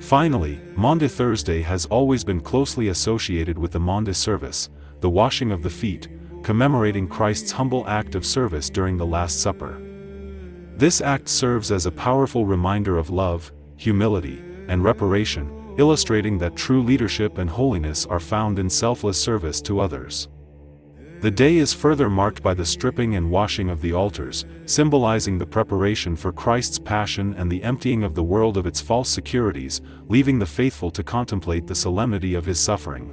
Finally, Maundy Thursday has always been closely associated with the Maundy service, the washing of the feet, commemorating Christ's humble act of service during the Last Supper. This act serves as a powerful reminder of love, humility, and reparation, illustrating that true leadership and holiness are found in selfless service to others. The day is further marked by the stripping and washing of the altars, symbolizing the preparation for Christ's passion and the emptying of the world of its false securities, leaving the faithful to contemplate the solemnity of his suffering.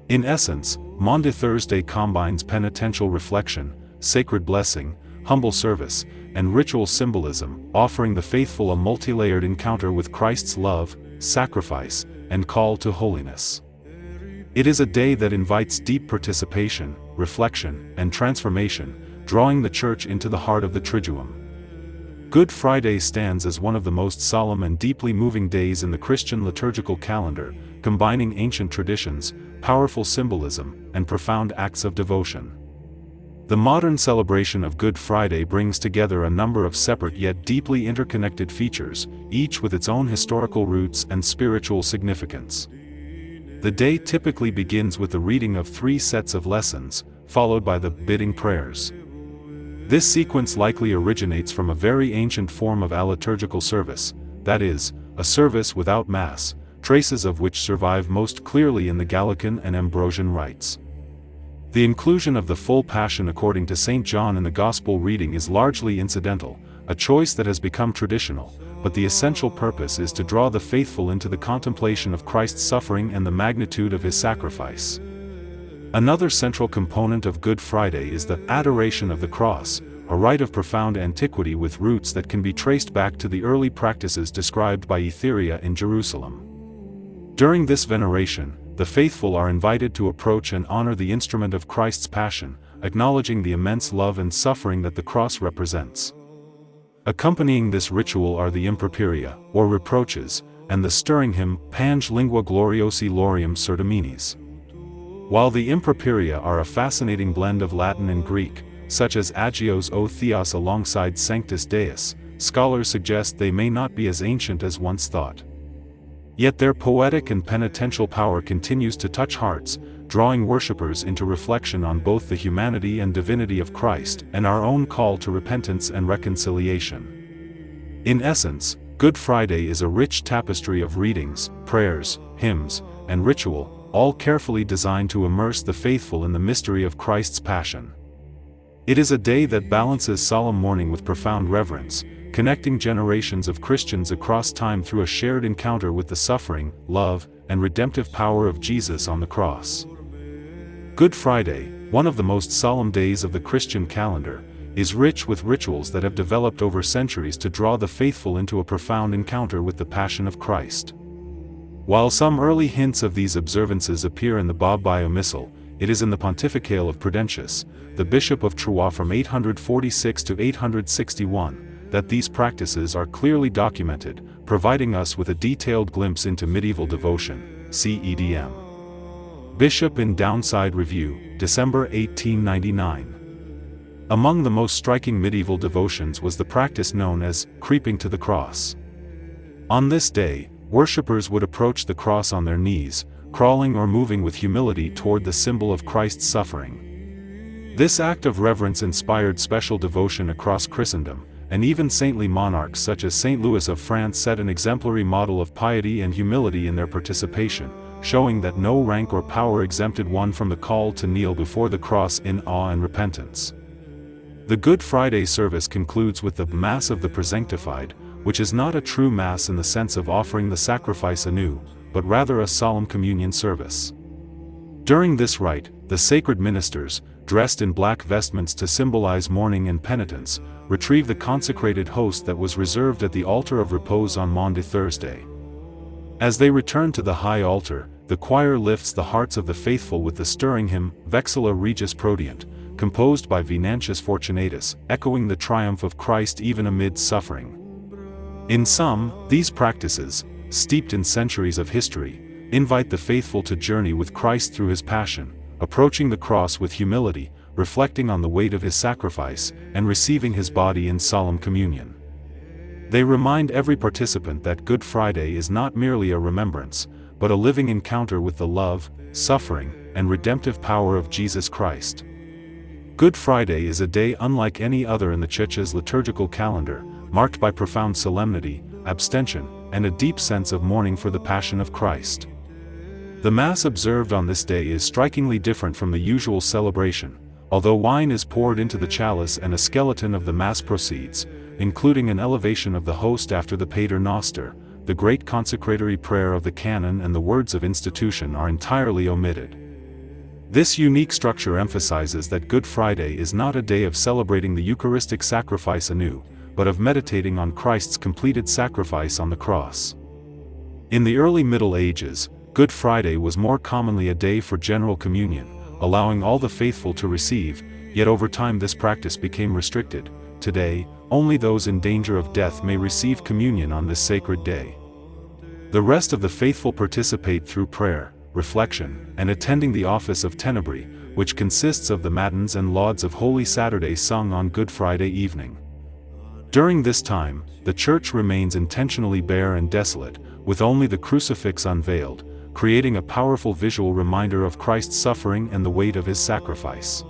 In essence, Maundy Thursday combines penitential reflection, sacred blessing, humble service, and ritual symbolism, offering the faithful a multi-layered encounter with Christ's love, sacrifice, and call to holiness. It is a day that invites deep participation, reflection, and transformation, drawing the Church into the heart of the Triduum. Good Friday stands as one of the most solemn and deeply moving days in the Christian liturgical calendar, combining ancient traditions, powerful symbolism, and profound acts of devotion. The modern celebration of Good Friday brings together a number of separate yet deeply interconnected features, each with its own historical roots and spiritual significance. The day typically begins with the reading of 3 sets of lessons, followed by the bidding prayers. This sequence likely originates from a very ancient form of aliturgical service, that is, a service without Mass, traces of which survive most clearly in the Gallican and Ambrosian rites. The inclusion of the full Passion according to St. John in the Gospel reading is largely incidental, a choice that has become traditional, but the essential purpose is to draw the faithful into the contemplation of Christ's suffering and the magnitude of his sacrifice. Another central component of Good Friday is the adoration of the cross, a rite of profound antiquity with roots that can be traced back to the early practices described by Etheria in Jerusalem. During this veneration, the faithful are invited to approach and honor the instrument of Christ's passion, acknowledging the immense love and suffering that the cross represents. Accompanying this ritual are the improperia, or reproaches, and the stirring hymn, Pange lingua gloriosi laurium certiminis. While the improperia are a fascinating blend of Latin and Greek, such as Agios o Theos alongside Sanctus Deus, scholars suggest they may not be as ancient as once thought. Yet their poetic and penitential power continues to touch hearts, drawing worshippers into reflection on both the humanity and divinity of Christ and our own call to repentance and reconciliation. In essence, Good Friday is a rich tapestry of readings, prayers, hymns, and ritual, all carefully designed to immerse the faithful in the mystery of Christ's passion. It is a day that balances solemn mourning with profound reverence, connecting generations of Christians across time through a shared encounter with the suffering, love, and redemptive power of Jesus on the cross. Good Friday, one of the most solemn days of the Christian calendar, is rich with rituals that have developed over centuries to draw the faithful into a profound encounter with the Passion of Christ. While some early hints of these observances appear in the Bobbio Missal, it is in the Pontificale of Prudentius, the Bishop of Troyes from 846 to 861, that these practices are clearly documented, providing us with a detailed glimpse into medieval devotion. See EDM. Bishop in Downside Review, December 1899. Among the most striking medieval devotions was the practice known as creeping to the cross. On this day, worshippers would approach the cross on their knees, crawling or moving with humility toward the symbol of Christ's suffering. This act of reverence inspired special devotion across Christendom, and even saintly monarchs such as Saint Louis of France set an exemplary model of piety and humility in their participation, showing that no rank or power exempted one from the call to kneel before the cross in awe and repentance. The Good Friday service concludes with the Mass of the Presanctified, which is not a true Mass in the sense of offering the sacrifice anew, but rather a solemn communion service. During this rite, the sacred ministers, dressed in black vestments to symbolize mourning and penitence, retrieve the consecrated host that was reserved at the altar of repose on Maundy Thursday. As they return to the high altar, the choir lifts the hearts of the faithful with the stirring hymn, Vexilla Regis Prodeunt, composed by Venantius Fortunatus, echoing the triumph of Christ even amid suffering. In sum, these practices, steeped in centuries of history, invite the faithful to journey with Christ through his passion, approaching the cross with humility, reflecting on the weight of his sacrifice, and receiving his body in solemn communion. They remind every participant that Good Friday is not merely a remembrance, but a living encounter with the love, suffering, and redemptive power of Jesus Christ. Good Friday is a day unlike any other in the Church's liturgical calendar, marked by profound solemnity, abstention, and a deep sense of mourning for the Passion of Christ. The Mass observed on this day is strikingly different from the usual celebration, although wine is poured into the chalice and a skeleton of the Mass proceeds, including an elevation of the host after the Pater Noster. The great consecratory prayer of the canon and the words of institution are entirely omitted. This unique structure emphasizes that Good Friday is not a day of celebrating the Eucharistic sacrifice anew, but of meditating on Christ's completed sacrifice on the cross. In the early Middle Ages, Good Friday was more commonly a day for general communion, allowing all the faithful to receive, yet over time this practice became restricted. Today, only those in danger of death may receive communion on this sacred day. The rest of the faithful participate through prayer, reflection, and attending the office of Tenebris, which consists of the matins and lauds of Holy Saturday sung on Good Friday evening. During this time, the Church remains intentionally bare and desolate, with only the crucifix unveiled, creating a powerful visual reminder of Christ's suffering and the weight of his sacrifice.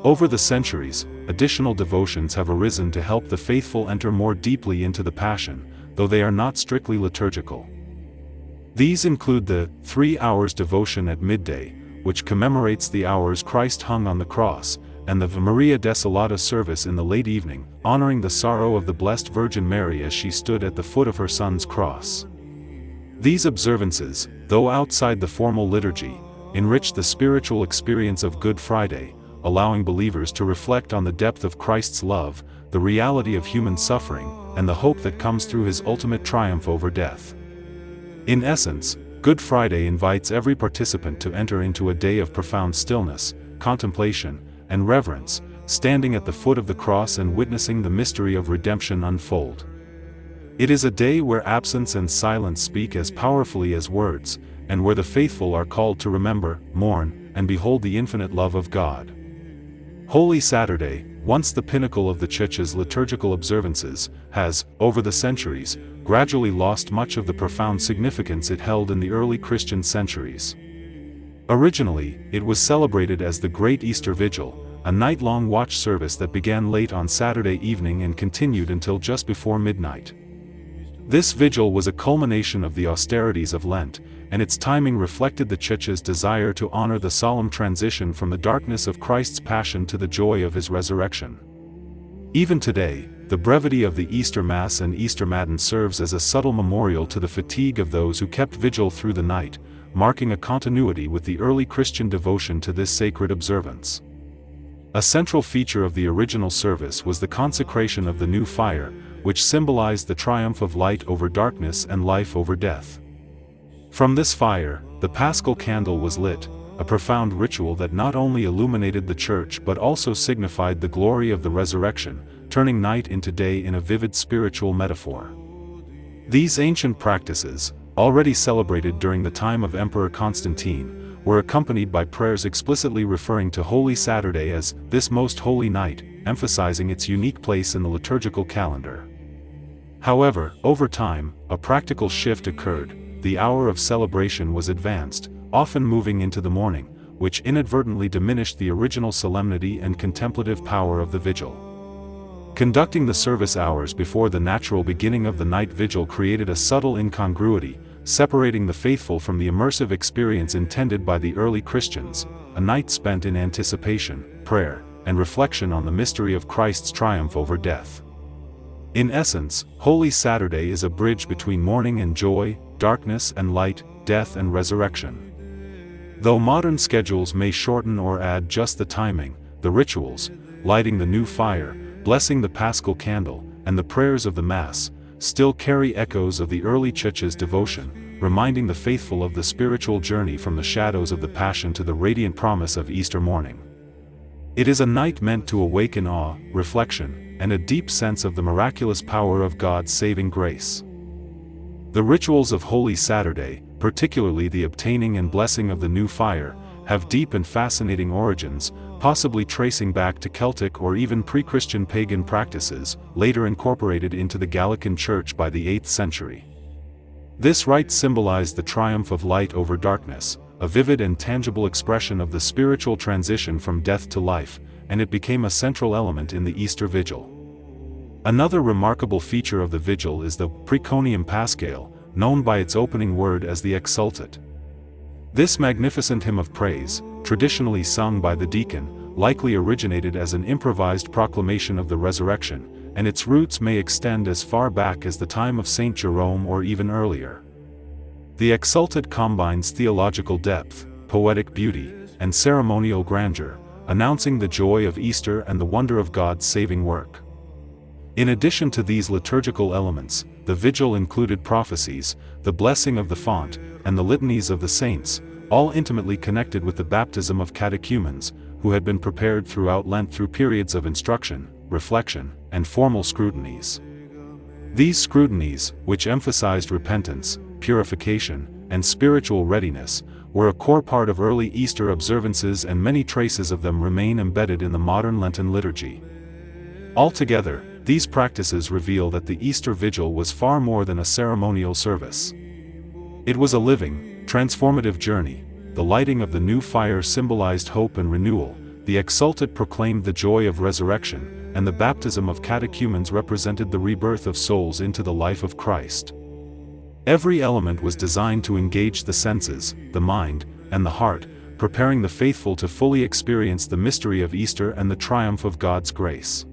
Over the centuries, additional devotions have arisen to help the faithful enter more deeply into the Passion, though they are not strictly liturgical. These include the 3 hours devotion at midday, which commemorates the hours Christ hung on the cross, and the Maria Desolata service in the late evening, honoring the sorrow of the Blessed Virgin Mary as she stood at the foot of her Son's cross. These observances, though outside the formal liturgy, enrich the spiritual experience of Good Friday, allowing believers to reflect on the depth of Christ's love, the reality of human suffering, and the hope that comes through his ultimate triumph over death. In essence, Good Friday invites every participant to enter into a day of profound stillness, contemplation, and reverence, standing at the foot of the cross and witnessing the mystery of redemption unfold. It is a day where absence and silence speak as powerfully as words, and where the faithful are called to remember, mourn, and behold the infinite love of God. Holy Saturday, once the pinnacle of the Church's liturgical observances, has, over the centuries, gradually lost much of the profound significance it held in the early Christian centuries. Originally, it was celebrated as the Great Easter Vigil, a night-long watch service that began late on Saturday evening and continued until just before midnight. This vigil was a culmination of the austerities of Lent, and its timing reflected the Church's desire to honor the solemn transition from the darkness of Christ's Passion to the joy of his resurrection. Even today, the brevity of the Easter Mass and Easter Matin serves as a subtle memorial to the fatigue of those who kept vigil through the night, marking a continuity with the early Christian devotion to this sacred observance. A central feature of the original service was the consecration of the new fire, which symbolized the triumph of light over darkness and life over death. From this fire, the Paschal candle was lit, a profound ritual that not only illuminated the church but also signified the glory of the resurrection, turning night into day in a vivid spiritual metaphor. These ancient practices, already celebrated during the time of Emperor Constantine, were accompanied by prayers explicitly referring to Holy Saturday as this most holy night, emphasizing its unique place in the liturgical calendar. However, over time, a practical shift occurred. The hour of celebration was advanced, often moving into the morning, which inadvertently diminished the original solemnity and contemplative power of the vigil. Conducting the service hours before the natural beginning of the night vigil created a subtle incongruity, separating the faithful from the immersive experience intended by the early Christians, a night spent in anticipation, prayer, and reflection on the mystery of Christ's triumph over death. In essence, Holy Saturday is a bridge between mourning and joy, darkness and light, death and resurrection. Though modern schedules may shorten or add just the timing, the rituals, lighting the new fire, blessing the Paschal candle, and the prayers of the Mass, still carry echoes of the early Church's devotion, reminding the faithful of the spiritual journey from the shadows of the Passion to the radiant promise of Easter morning. It is a night meant to awaken awe, reflection, and a deep sense of the miraculous power of God's saving grace. The rituals of Holy Saturday, particularly the obtaining and blessing of the new fire, have deep and fascinating origins, possibly tracing back to Celtic or even pre-Christian pagan practices, later incorporated into the Gallican Church by the 8th century. This rite symbolized the triumph of light over darkness, a vivid and tangible expression of the spiritual transition from death to life, and it became a central element in the Easter Vigil. Another remarkable feature of the Vigil is the Preconium Paschale, known by its opening word as the Exsultet. This magnificent hymn of praise, traditionally sung by the deacon, likely originated as an improvised proclamation of the resurrection, and its roots may extend as far back as the time of Saint Jerome or even earlier. The Exsultet combines theological depth, poetic beauty, and ceremonial grandeur, announcing the joy of Easter and the wonder of God's saving work. In addition to these liturgical elements, the vigil included prophecies, the blessing of the font, and the litanies of the saints, all intimately connected with the baptism of catechumens, who had been prepared throughout Lent through periods of instruction, reflection, and formal scrutinies. These scrutinies, which emphasized repentance, purification, and spiritual readiness, were a core part of early Easter observances, and many traces of them remain embedded in the modern Lenten liturgy. Altogether, these practices reveal that the Easter Vigil was far more than a ceremonial service. It was a living, transformative journey. The lighting of the new fire symbolized hope and renewal, the Exsultet proclaimed the joy of resurrection, and the baptism of catechumens represented the rebirth of souls into the life of Christ. Every element was designed to engage the senses, the mind, and the heart, preparing the faithful to fully experience the mystery of Easter and the triumph of God's grace.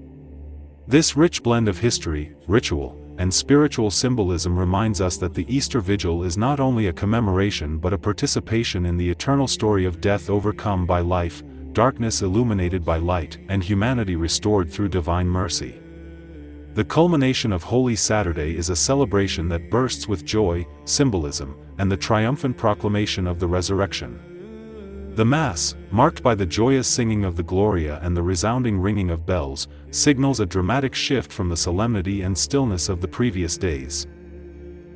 This rich blend of history, ritual, and spiritual symbolism reminds us that the Easter Vigil is not only a commemoration but a participation in the eternal story of death overcome by life, darkness illuminated by light, and humanity restored through divine mercy. The culmination of Holy Saturday is a celebration that bursts with joy, symbolism, and the triumphant proclamation of the resurrection. The Mass, marked by the joyous singing of the Gloria and the resounding ringing of bells, signals a dramatic shift from the solemnity and stillness of the previous days.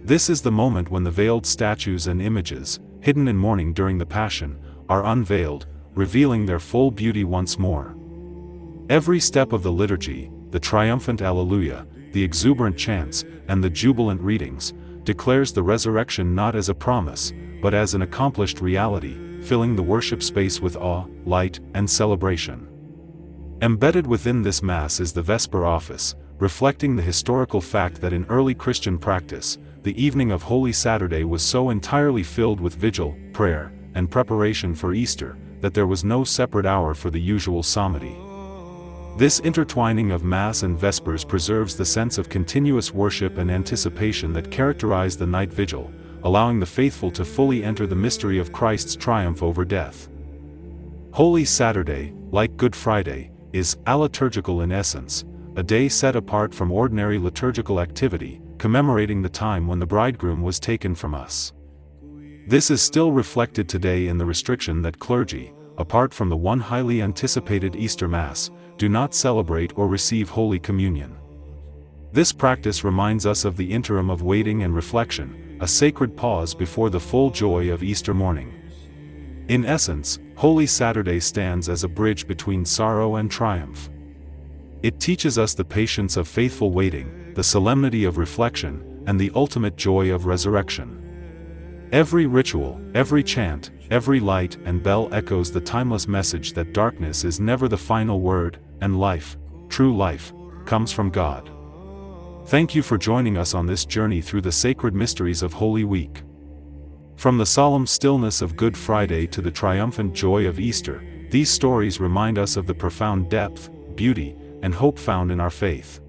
This is the moment when the veiled statues and images, hidden in mourning during the Passion, are unveiled, revealing their full beauty once more. Every step of the liturgy, the triumphant Alleluia, the exuberant chants, and the jubilant readings, declares the resurrection not as a promise, but as an accomplished reality, filling the worship space with awe, light, and celebration. Embedded within this Mass is the Vesper Office, reflecting the historical fact that in early Christian practice, the evening of Holy Saturday was so entirely filled with vigil, prayer, and preparation for Easter, that there was no separate hour for the usual psalmody. This intertwining of Mass and Vespers preserves the sense of continuous worship and anticipation that characterized the night vigil, allowing the faithful to fully enter the mystery of Christ's triumph over death. Holy Saturday, like Good Friday, is aliturgical in essence, a day set apart from ordinary liturgical activity, commemorating the time when the bridegroom was taken from us. This is still reflected today in the restriction that clergy, apart from the one highly anticipated Easter Mass, do not celebrate or receive Holy Communion. This practice reminds us of the interim of waiting and reflection, a sacred pause before the full joy of Easter morning. In essence, Holy Saturday stands as a bridge between sorrow and triumph. It teaches us the patience of faithful waiting, the solemnity of reflection, and the ultimate joy of resurrection. Every ritual, every chant, every light and bell echoes the timeless message that darkness is never the final word, and life, true life, comes from God. Thank you for joining us on this journey through the sacred mysteries of Holy Week. From the solemn stillness of Good Friday to the triumphant joy of Easter, these stories remind us of the profound depth, beauty, and hope found in our faith.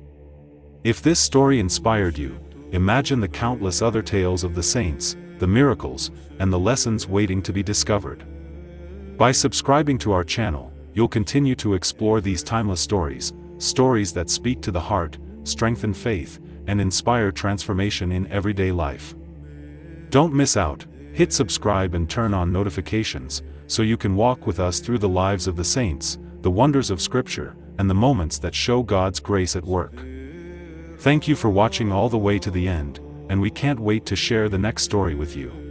If this story inspired you, imagine the countless other tales of the saints, the miracles, and the lessons waiting to be discovered. By subscribing to our channel, you'll continue to explore these timeless stories, stories that speak to the heart, strengthen faith, and inspire transformation in everyday life. Don't miss out. Hit subscribe and turn on notifications, so you can walk with us through the lives of the saints, the wonders of Scripture, and the moments that show God's grace at work. Thank you for watching all the way to the end, and we can't wait to share the next story with you.